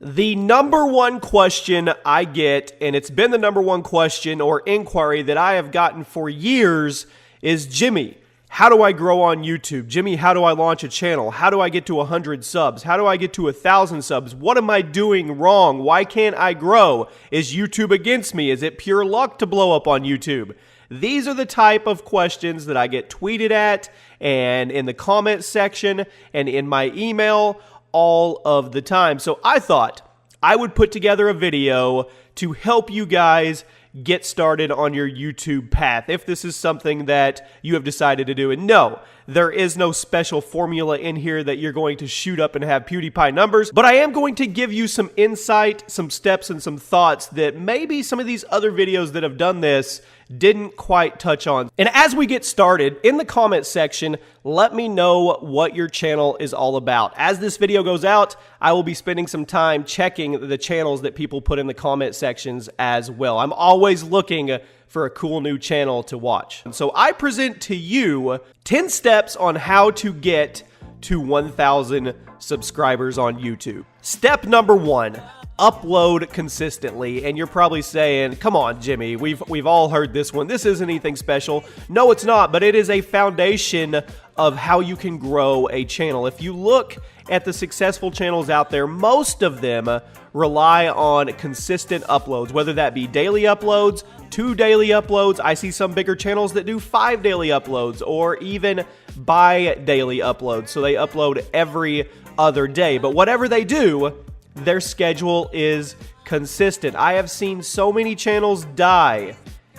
The number one question I get, and it's been the number one question or inquiry that I have gotten for years, is Jimmy, how do I grow on YouTube? Jimmy, how do I launch a channel? How do I get to 100 subs? How do I get to 1,000 subs? What am I doing wrong? Why can't I grow? Is YouTube against me? Is it pure luck to blow up on YouTube? These are the type of questions that I get tweeted at and in the comment section and in my email all of the time. So I thought I would put together a video to help you guys get started on your YouTube path if this is something that you have decided to do. And no, there is no special formula in here that you're going to shoot up and have PewDiePie numbers, but I am going to give you some insight, some steps, and some thoughts that maybe some of these other videos that have done this didn't quite touch on. And as we get started, in the comment section, let me know what your channel is all about. As this video goes out, I will be spending some time checking the channels that people put in the comment sections as well. I'm always looking for a cool new channel to watch. And so I present to you 10 steps on how to get to 1,000 subscribers on YouTube. Step number 1. Upload consistently. And you're probably saying, come on, Jimmy, we've all heard this one. This isn't anything special. No, it's not, but it is a foundation of how you can grow a channel. If you look at the successful channels out there, most of them rely on consistent uploads, whether that be daily uploads, 2 daily uploads. I see some bigger channels that do 5 daily uploads or even bi-daily uploads. So they upload every other day. But whatever they do, their schedule is consistent. I have seen so many channels die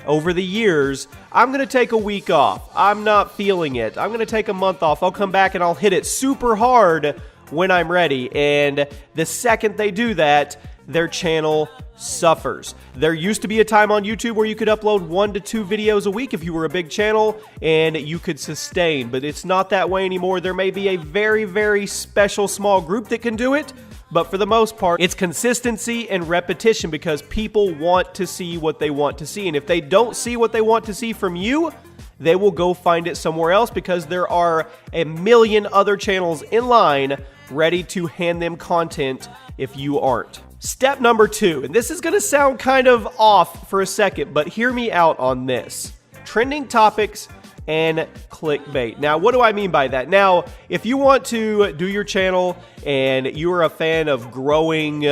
over the years. I'm going to take a week off. I'm not feeling it. I'm going to take a month off. I'll come back and I'll hit it super hard when I'm ready. And the second they do that, their channel suffers. There used to be a time on YouTube where you could upload 1 to 2 videos a week if you were a big channel and you could sustain, but it's not that way anymore. There may be a very, very special small group that can do it, but for the most part, it's consistency and repetition because people want to see what they want to see. And if they don't see what they want to see from you, they will go find it somewhere else because there are a million other channels in line ready to hand them content if you aren't. Step number 2, and this is going to sound kind of off for a second, but hear me out on this. Trending topics and clickbait. Now, what do I mean by that? Now, if you want to do your channel and you are a fan of growing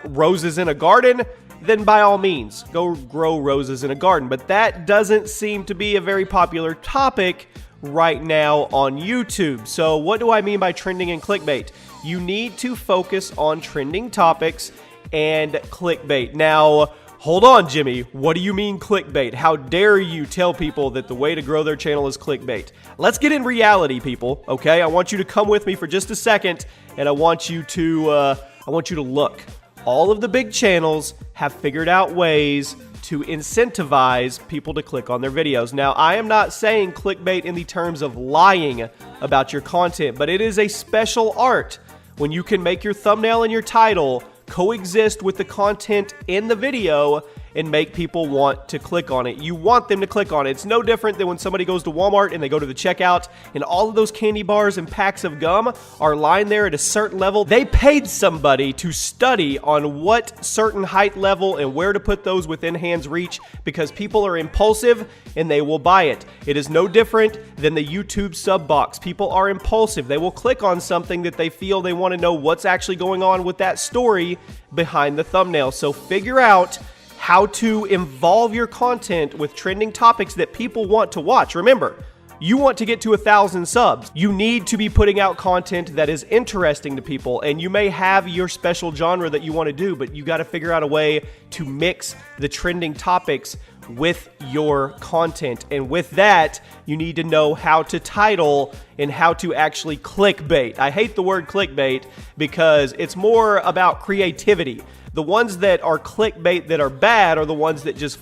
roses in a garden, then by all means, go grow roses in a garden. But that doesn't seem to be a very popular topic right now on YouTube. So what do I mean by trending and clickbait? You need to focus on trending topics and clickbait. Now, hold on, Jimmy. What do you mean clickbait? How dare you tell people that the way to grow their channel is clickbait? Let's get in reality, people, okay? I want you to come with me for just a second, and I want you to look. All of the big channels have figured out ways to incentivize people to click on their videos. Now, I am not saying clickbait in the terms of lying about your content, but it is a special art when you can make your thumbnail and your title coexist with the content in the video and make people want to click on it. You want them to click on it. It's no different than when somebody goes to Walmart and they go to the checkout and all of those candy bars and packs of gum are lined there at a certain level. They paid somebody to study on what certain height level and where to put those within hand's reach because people are impulsive and they will buy it. It is no different than the YouTube sub box. People are impulsive. They will click on something that they feel they want to know what's actually going on with that story behind the thumbnail. So figure out how to involve your content with trending topics that people want to watch. Remember, you want to get to 1,000 subs. You need to be putting out content that is interesting to people, and you may have your special genre that you want to do, but you got to figure out a way to mix the trending topics with your content. And with that, you need to know how to title and how to actually clickbait. I hate the word clickbait because it's more about creativity. The ones that are clickbait that are bad are the ones that just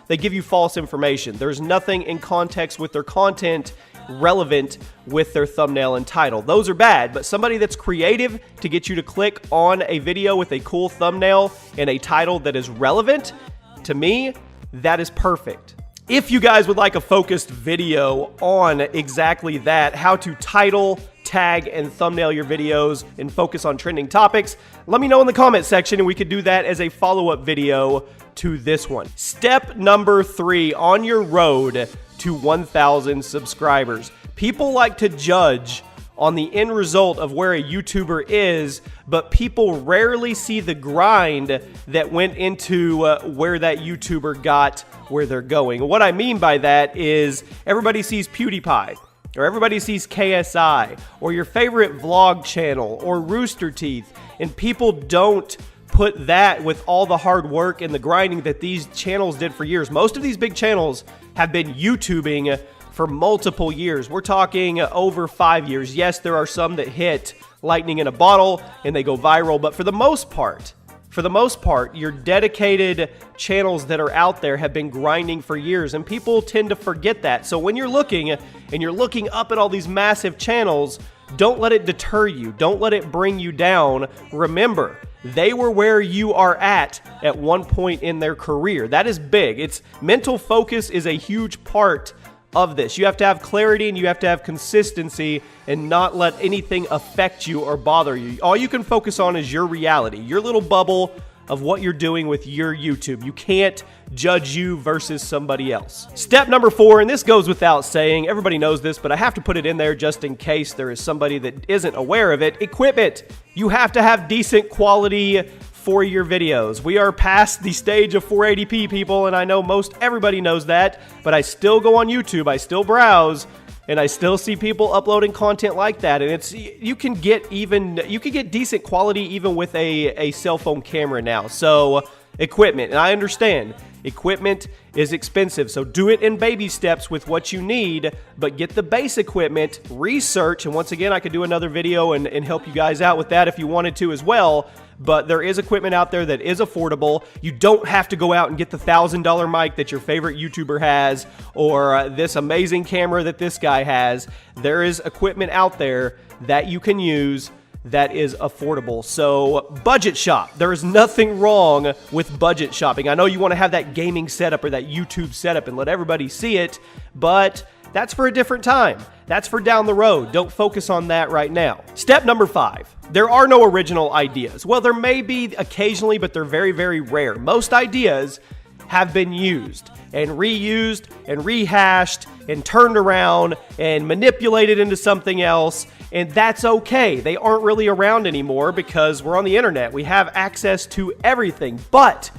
they give you false information. There's nothing in context with their content relevant with their thumbnail and title. Those are bad, but somebody that's creative to get you to click on a video with a cool thumbnail and a title that is relevant, to me, that is perfect. If you guys would like a focused video on exactly that, how to title, tag and thumbnail your videos and focus on trending topics? Let me know in the comment section and we could do that as a follow-up video to this one. Step number 3 on your road to 1,000 subscribers. People like to judge on the end result of where a YouTuber is, but people rarely see the grind that went into where that YouTuber got where they're going. What I mean by that is everybody sees PewDiePie, or everybody sees KSI, or your favorite vlog channel, or Rooster Teeth, and people don't put that with all the hard work and the grinding that these channels did for years. Most of these big channels have been YouTubing for multiple years. We're talking over 5 years. Yes, there are some that hit lightning in a bottle and they go viral, but for the most part, your dedicated channels that are out there have been grinding for years, and people tend to forget that. So when you're looking up at all these massive channels, don't let it deter you. Don't let it bring you down. Remember, they were where you are at one point in their career. That is big. Mental focus is a huge part of this. You have to have clarity and you have to have consistency and not let anything affect you or bother you. All you can focus on is your reality, your little bubble of what you're doing with your YouTube. You can't judge you versus somebody else. Step number 4, and this goes without saying, everybody knows this, but I have to put it in there just in case there is somebody that isn't aware of it. Equipment. You have to have decent quality for your videos. We are past the stage of 480p, people, and I know most everybody knows that, but I still go on YouTube, I still browse, and I still see people uploading content like that. And you can get decent quality even with a cell phone camera now. So equipment, and I understand equipment is expensive, so do it in baby steps with what you need, but get the base equipment, research, and once again, I could do another video and help you guys out with that if you wanted to as well. But there is equipment out there that is affordable. You don't have to go out and get the $1,000 mic that your favorite YouTuber has, or this amazing camera that this guy has. There is equipment out there that you can use that is affordable. So budget shop. There is nothing wrong with budget shopping. I know you want to have that gaming setup or that YouTube setup and let everybody see it, but that's for a different time. That's for down the road. Don't focus on that right now. Step number 5. There are no original ideas. Well, there may be occasionally, but they're very, very rare. Most ideas have been used and reused and rehashed and turned around and manipulated into something else, and that's okay. They aren't really around anymore because we're on the internet. We have access to everything, but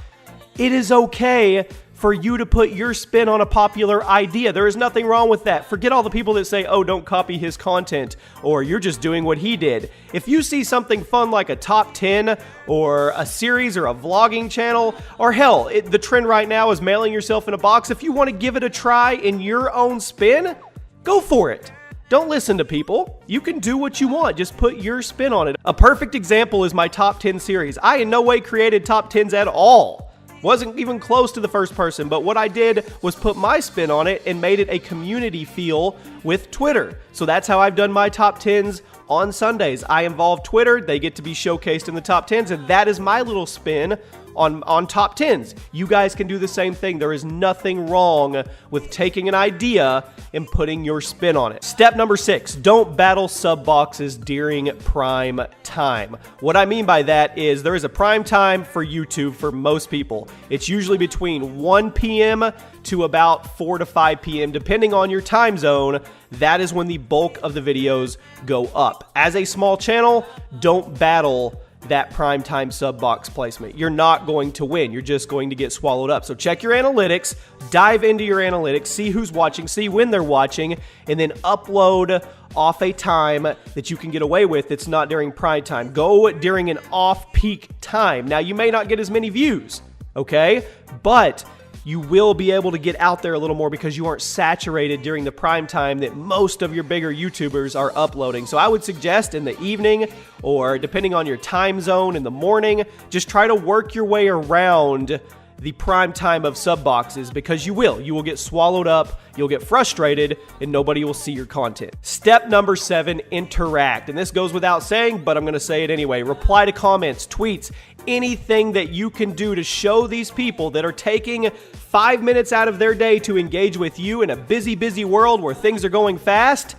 it is okay for you to put your spin on a popular idea. There is nothing wrong with that. Forget all the people that say, oh, don't copy his content, or you're just doing what he did. If you see something fun like a top 10 or a series or a vlogging channel, or hell, the trend right now is mailing yourself in a box. If you want to give it a try in your own spin, go for it. Don't listen to people. You can do what you want. Just put your spin on it. A perfect example is my top 10 series. I in no way created top 10s at all. Wasn't even close to the first person, but what I did was put my spin on it and made it a community feel with Twitter. So that's how I've done my top 10s on Sundays. I involve Twitter, they get to be showcased in the top 10s, and that is my little spin on top 10s. You guys can do the same thing. There is nothing wrong with taking an idea and putting your spin on it. Step number 6, don't battle sub boxes during prime time. What I mean by that is there is a prime time for YouTube for most people. It's usually between 1 p.m. to about 4 to 5 p.m. depending on your time zone. That is when the bulk of the videos go up. As a small channel, don't battle that primetime sub box placement. You're not going to win. You're just going to get swallowed up. So check your analytics, dive into your analytics, see who's watching, see when they're watching, and then upload off a time that you can get away with that's not during prime time. Go during an off-peak time. Now, you may not get as many views, okay? But you will be able to get out there a little more because you aren't saturated during the prime time that most of your bigger YouTubers are uploading. So I would suggest in the evening, or depending on your time zone in the morning, just try to work your way around the prime time of sub boxes, because you will get swallowed up, you'll get frustrated, and nobody will see your content. Step number 7, interact. And this goes without saying, but I'm going to say it anyway. Reply to comments, tweets, anything that you can do to show these people that are taking 5 minutes out of their day to engage with you in a busy, busy world where things are going fast.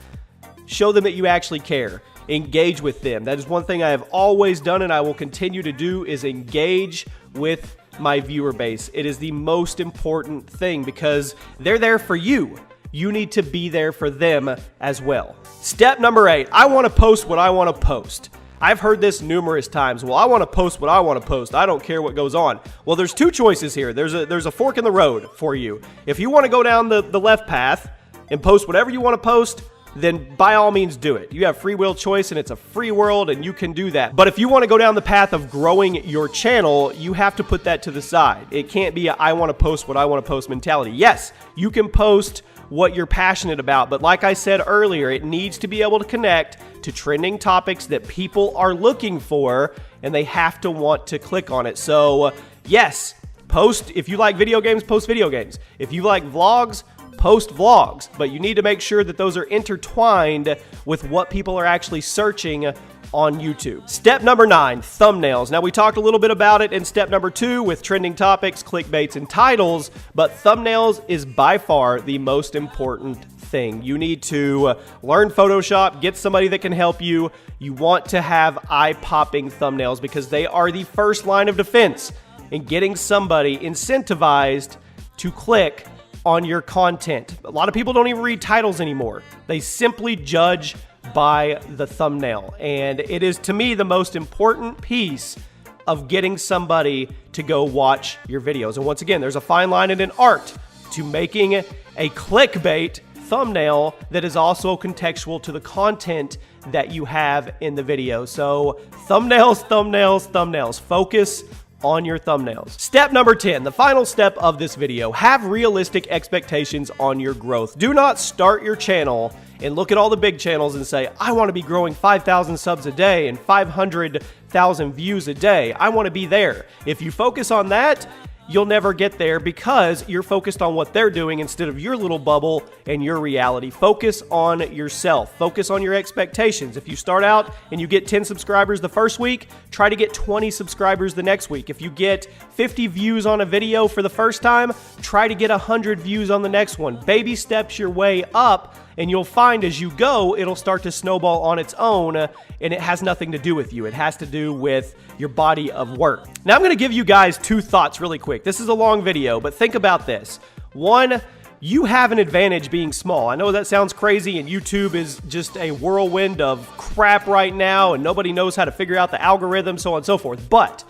Show them that you actually care. Engage with them. That is one thing I have always done and I will continue to do, is engage with my viewer base. It is the most important thing because they're there for you. You need to be there for them as well. Step number 8, I want to post what I want to post. I've heard this numerous times. Well, I want to post what I want to post. I don't care what goes on. Well, there's two choices here. There's a fork in the road for you. If you want to go down the left path and post whatever you want to post, then by all means do it. You have free will choice and it's a free world and you can do that. But if you want to go down the path of growing your channel, you have to put that to the side. It can't be a I want to post what I want to post mentality. Yes, you can post what you're passionate about, but like I said earlier, it needs to be able to connect to trending topics that people are looking for and they have to want to click on it. So yes, post, if you like video games, post video games. If you like vlogs, post vlogs, but you need to make sure that those are intertwined with what people are actually searching on YouTube. Step number 9, thumbnails. Now we talked a little bit about it in step number 2 with trending topics, clickbaits, and titles, but thumbnails is by far the most important thing. You need to learn Photoshop, get somebody that can help you. You want to have eye-popping thumbnails because they are the first line of defense in getting somebody incentivized to click on your content. A lot of people don't even read titles anymore. They simply judge by the thumbnail. And it is, to me, the most important piece of getting somebody to go watch your videos. And once again, there's a fine line and an art to making a clickbait thumbnail that is also contextual to the content that you have in the video. So thumbnails, thumbnails, thumbnails. Focus on your thumbnails. Step number 10, the final step of this video, have realistic expectations on your growth. Do not start your channel and look at all the big channels and say, I want to be growing 5,000 subs a day and 500,000 views a day. I want to be there. If you focus on that, you'll never get there because you're focused on what they're doing instead of your little bubble and your reality. Focus on yourself. Focus on your expectations. If you start out and you get 10 subscribers the first week, try to get 20 subscribers the next week. If you get 50 views on a video for the first time, try to get 100 views on the next one. Baby steps your way up, and you'll find as you go, it'll start to snowball on its own, and it has nothing to do with you. It has to do with your body of work. Now, I'm going to give you guys 2 thoughts really quick. This is a long video, but think about this. 1, you have an advantage being small. I know that sounds crazy, and YouTube is just a whirlwind of crap right now, and nobody knows how to figure out the algorithm, so on and so forth. But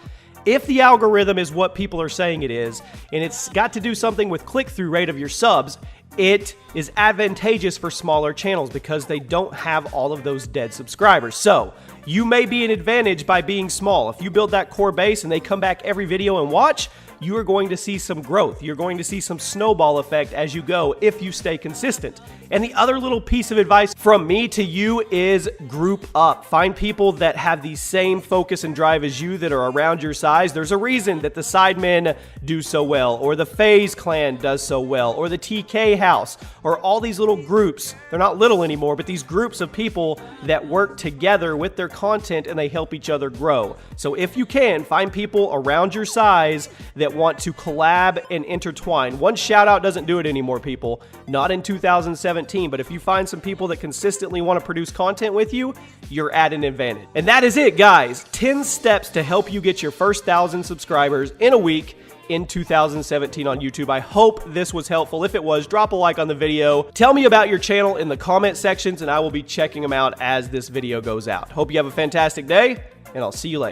if the algorithm is what people are saying it is, and it's got to do something with click-through rate of your subs, it is advantageous for smaller channels because they don't have all of those dead subscribers. So you may be an advantage by being small. If you build that core base and they come back every video and watch, you are going to see some growth. You're going to see some snowball effect as you go if you stay consistent. And the other little piece of advice from me to you is group up. Find people that have the same focus and drive as you that are around your size. There's a reason that the Sidemen do so well, or the FaZe Clan does so well, or the TK House, or all these little groups. They're not little anymore, but these groups of people that work together with their content and they help each other grow. So if you can, find people around your size that want to collab and intertwine. One shout out doesn't do it anymore, people. Not in 2017, but if you find some people that consistently want to produce content with you, you're at an advantage. And that is it, guys. 10 steps to help you get your first 1,000 subscribers in a week in 2017 on YouTube. I hope this was helpful. If it was, drop a like on the video. Tell me about your channel in the comment sections, and I will be checking them out as this video goes out. Hope you have a fantastic day, and I'll see you later.